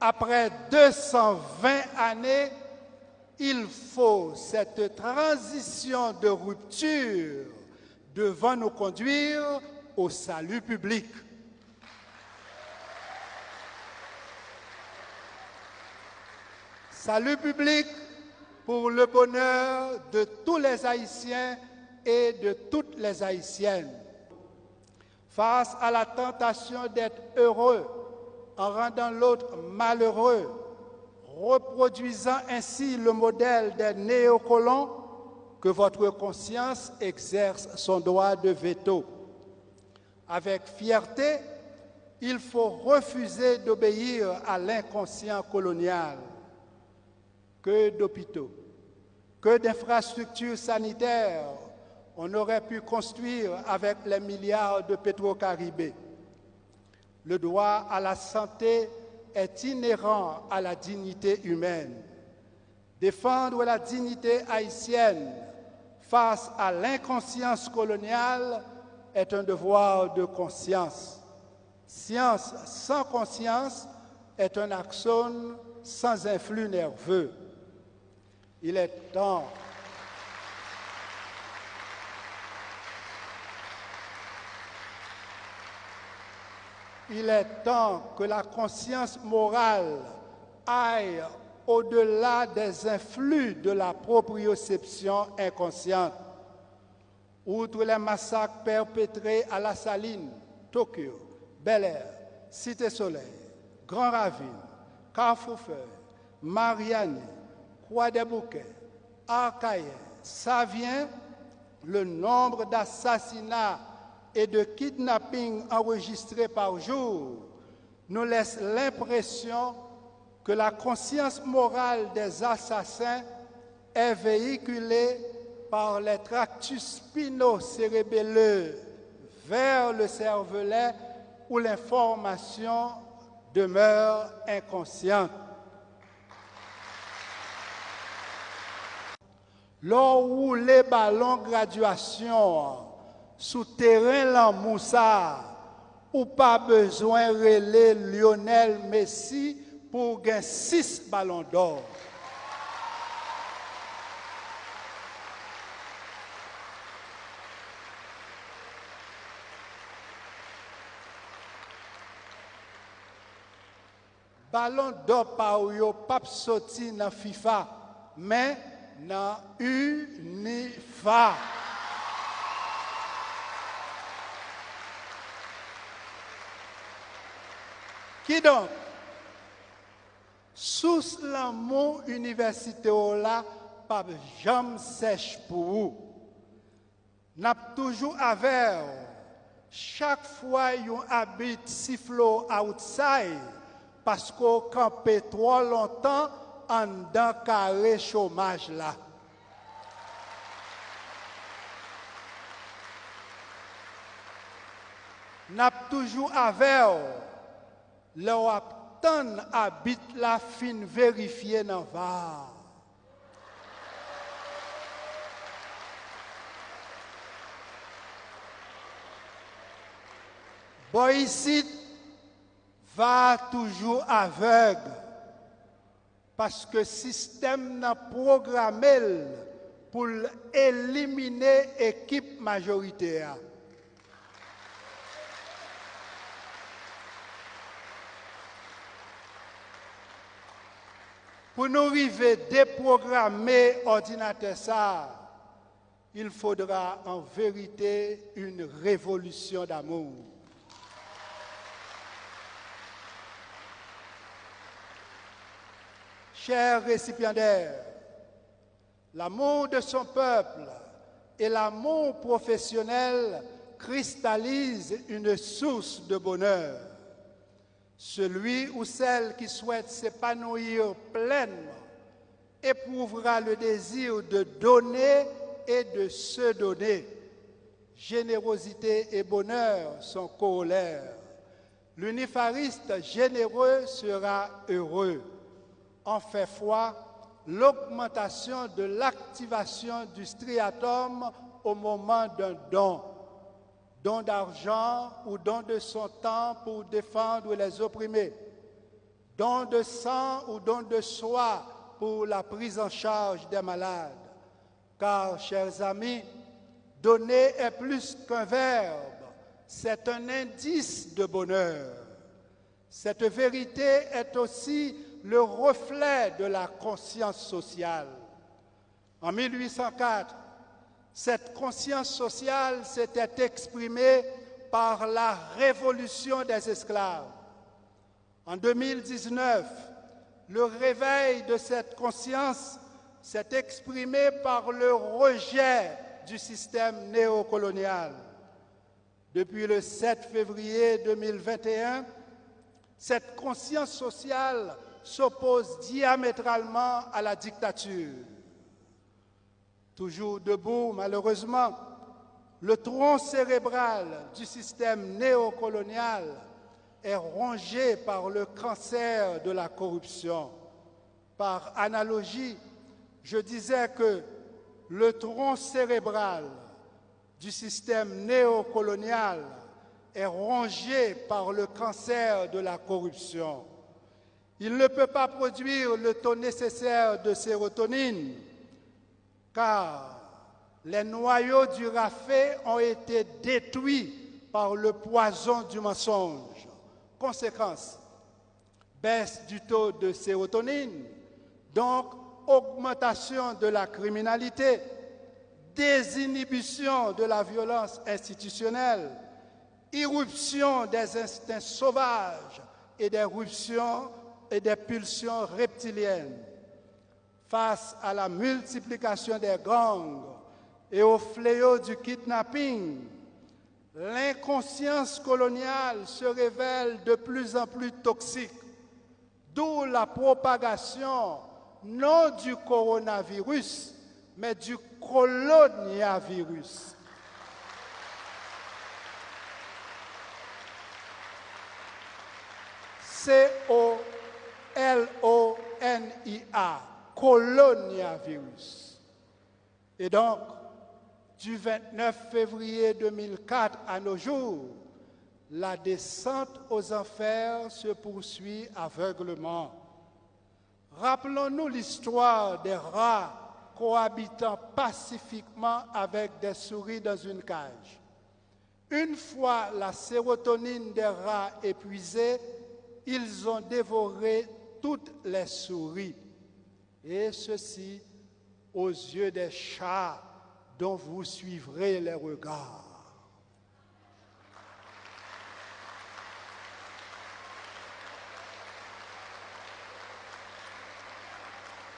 Après 220 années, il faut cette transition de rupture devant nous conduire au salut public. Salut public pour le bonheur de tous les Haïtiens et de toutes les Haïtiennes. Face à la tentation d'être heureux en rendant l'autre malheureux, reproduisant ainsi le modèle des néocolons, que votre conscience exerce son droit de veto. Avec fierté, il faut refuser d'obéir à l'inconscient colonial. Que d'hôpitaux, que d'infrastructures sanitaires on aurait pu construire avec les milliards de Petro-Caribé. Le droit à la santé est inhérent à la dignité humaine. Défendre la dignité haïtienne face à l'inconscience coloniale est un devoir de conscience. Science sans conscience est un axone sans influx nerveux. Il est temps que la conscience morale aille au-delà des influx de la proprioception inconsciente. Outre les massacres perpétrés à La Saline, Tokyo, Bel-Air, Cité-Soleil, Grand Ravine, Carrefour-Feuille, Mariani, Croix-des-Bouquets, Arcaïen, Savien, le nombre d'assassinats et de kidnappings enregistrés par jour nous laisse l'impression que la conscience morale des assassins est véhiculée par les tractus spino-cérébelleux vers le cervelet où l'information demeure inconsciente. Lors où les ballons graduation sous terrain l'Amoussa, ou pas besoin de relayer Lionel Messi pour gagner 6 ballons d'or. Ballon d'or pa ou yo pap sorti dans FIFA, mais dans UNIFA. Qui donc, sous l'amour université là, pas jamais sèche pour vous. N'a toujours avec chaque fois yon habite sifflo outside parce qu'on campé trop longtemps en dans carré chômage là. N'a toujours avec leur attend habite la fin vérifier dans va. Boycide va toujours aveugle parce que le système n'a programmé pour éliminer l'équipe majoritaire. Pour nous arriver à déprogrammer l'ordinateur, il faudra en vérité une révolution d'amour. Chers récipiendaires, l'amour de son peuple et l'amour professionnel cristallisent une source de bonheur. Celui ou celle qui souhaite s'épanouir pleinement éprouvera le désir de donner et de se donner. Générosité et bonheur sont corollaires. L'unifariste généreux sera heureux. En fait foi, l'augmentation de l'activation du striatum au moment d'un don d'argent ou don de son temps pour défendre les opprimés, don de sang ou don de soi pour la prise en charge des malades. Car, chers amis, donner est plus qu'un verbe, c'est un indice de bonheur. Cette vérité est aussi le reflet de la conscience sociale. En 1804, cette conscience sociale s'était exprimée par la révolution des esclaves. En 2019, le réveil de cette conscience s'est exprimé par le rejet du système néocolonial. Depuis le 7 février 2021, cette conscience sociale s'oppose diamétralement à la dictature. Toujours debout, malheureusement, le tronc cérébral du système néocolonial est rongé par le cancer de la corruption. Par analogie, je disais que le tronc cérébral du système néocolonial est rongé par le cancer de la corruption. Il ne peut pas produire le taux nécessaire de sérotonine, car les noyaux du rafet ont été détruits par le poison du mensonge. Conséquence, baisse du taux de sérotonine, donc augmentation de la criminalité, désinhibition de la violence institutionnelle, irruption des instincts sauvages et des pulsions reptiliennes. Face à la multiplication des gangs et au fléau du kidnapping, l'inconscience coloniale se révèle de plus en plus toxique, d'où la propagation non du coronavirus, mais du coloniavirus. C-O-L-O-N-I-A, coloniavirus. Et donc, du 29 février 2004 à nos jours, la descente aux enfers se poursuit aveuglement. Rappelons-nous l'histoire des rats cohabitant pacifiquement avec des souris dans une cage. Une fois la sérotonine des rats épuisée, ils ont dévoré toutes les souris, et ceci aux yeux des chats dont vous suivrez les regards.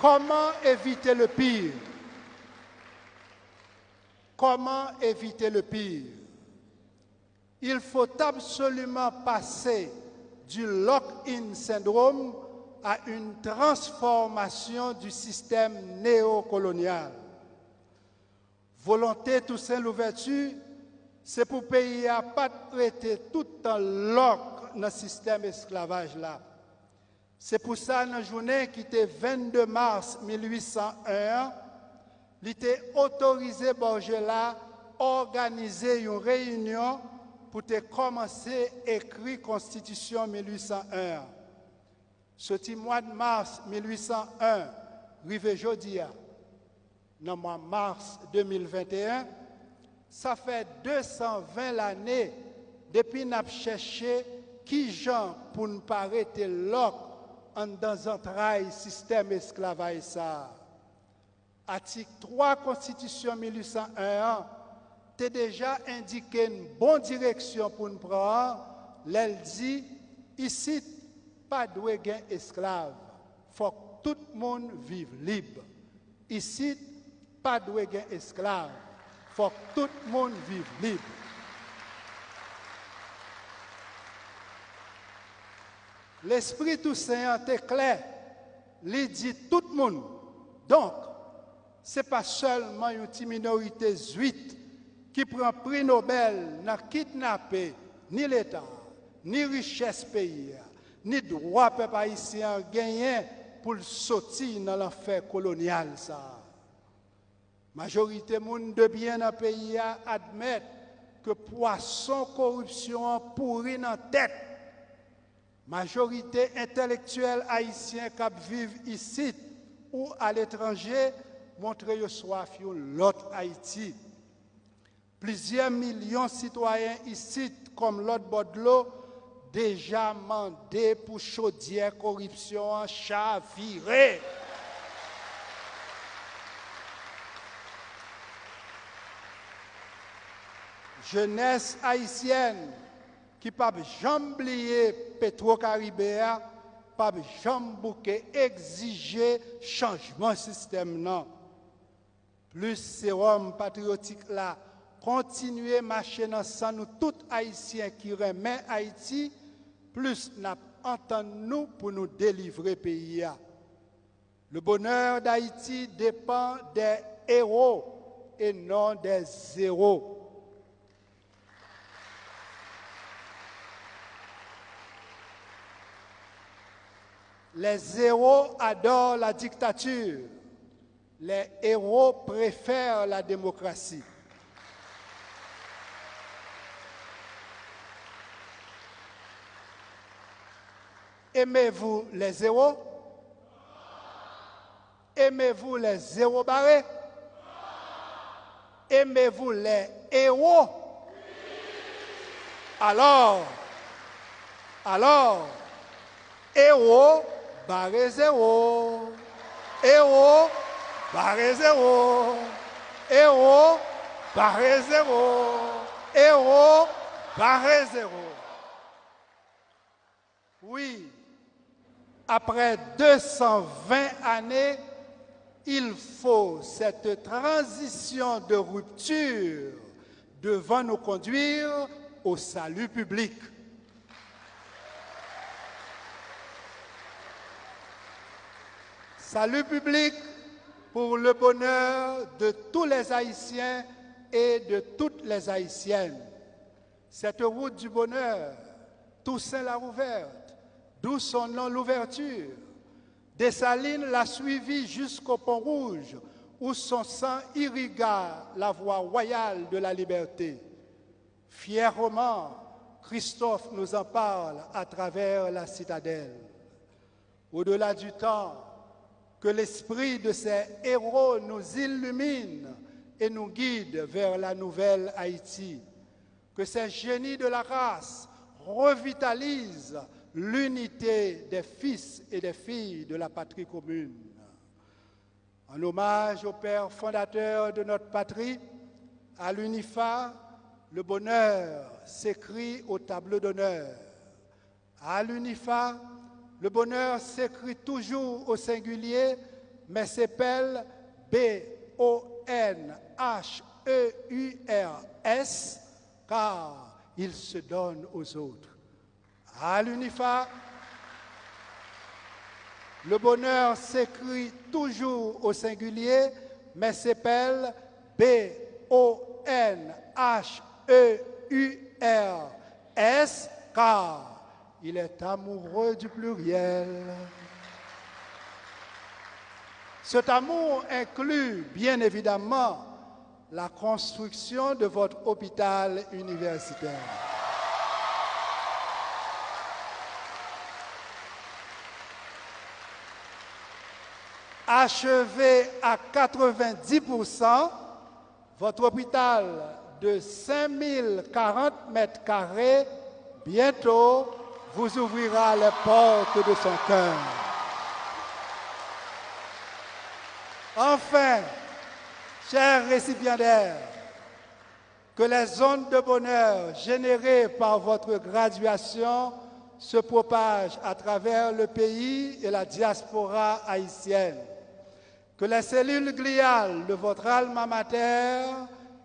Comment éviter le pire? Comment éviter le pire? Il faut absolument passer du lock-in syndrome à une transformation du système néocolonial. Volonté Toussaint Louverture, c'est pour pays à pas traiter tout en lock dans le système esclavage là. C'est pour ça, dans la journée qui était 22 mars 1801, il était autorisé Borgela organiser une réunion pour commencer à écrire Constitution 1801. Ce mois de mars 1801, arrivé jeudi, dans le mois de mars 2021, ça fait 220 l'année depuis que nous avons cherché qui gens pour ne pas arrêter l'oc dans un travail système esclavage ça. Article 3 Constitution 1801 a déjà indiqué une bonne direction pour nous prendre. Elle dit ici pas de gain esclave. Faut que tout le monde vive libre. Ici pas de gain esclave. Faut que tout le monde vive libre. L'esprit Toussaint est clair, il dit tout le monde. Donc, ce n'est pas seulement une petite minorité zuite qui prend prix Nobel, n'a kidnappé ni l'État, ni richesse pays, ni droit peuple haïtien gagné pour sortir dans l'enfer colonial. La majorité monde de bien dans le pays admettent que poisson corruption pourri dans la tête. Majorité intellectuelle haïtienne qui vivent ici ou à l'étranger montre le soif de l'autre Haïti. Plusieurs millions de citoyens ici, comme l'autre bord de l'eau, déjà mandé pour chaudière corruption chaviré. Jeunesse haïtienne qui pas jamais oublier Petro-Caribéa, pas jamais exiger changement système non. Plus sérum patriotique là continuer marcher dans sang nous tout haïtiens qui remet Haïti, plus n'a entend nous pour nous délivrer pays. Le bonheur d'Haïti dépend des héros et non des zéros. Les zéros adorent la dictature. Les héros préfèrent la démocratie. Aimez-vous les zéros? Aimez-vous les zéros barrés? Aimez-vous les héros? Alors, héros, barré zéro. Héros, barré zéro. Héros, barré zéro. Héros, barré zéro. Oui, après 220 années, il faut cette transition de rupture devant nous conduire au salut public. Salut public pour le bonheur de tous les Haïtiens et de toutes les Haïtiennes. Cette route du bonheur, Toussaint l'a ouverte, d'où son nom l'ouverture. Dessalines l'a suivi jusqu'au Pont Rouge, où son sang irrigua la voie royale de la liberté. Fièrement, Christophe nous en parle à travers la citadelle. Au-delà du temps, que l'esprit de ces héros nous illumine et nous guide vers la nouvelle Haïti. Que ces génies de la race revitalisent l'unité des fils et des filles de la patrie commune. En hommage au père fondateur de notre patrie, à l'UNIFA, le bonheur s'écrit au tableau d'honneur. À l'UNIFA, le bonheur s'écrit toujours au singulier, mais s'appelle B-O-N-H-E-U-R-S, car il se donne aux autres. À l'UNIFA, le bonheur s'écrit toujours au singulier, mais s'appelle B-O-N-H-E-U-R-S, car il est amoureux du pluriel. Cet amour inclut, bien évidemment, la construction de votre hôpital universitaire. Achevé à 90%, votre hôpital de 5040 mètres carrés, bientôt, vous ouvrira les portes de son cœur. Enfin, chers récipiendaires, que les ondes de bonheur générées par votre graduation se propagent à travers le pays et la diaspora haïtienne. Que les cellules gliales de votre alma mater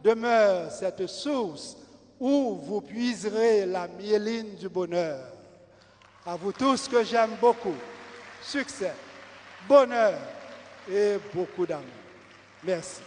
demeurent cette source où vous puiserez la myéline du bonheur. À vous tous que j'aime beaucoup, succès, bonheur et beaucoup d'amour. Merci.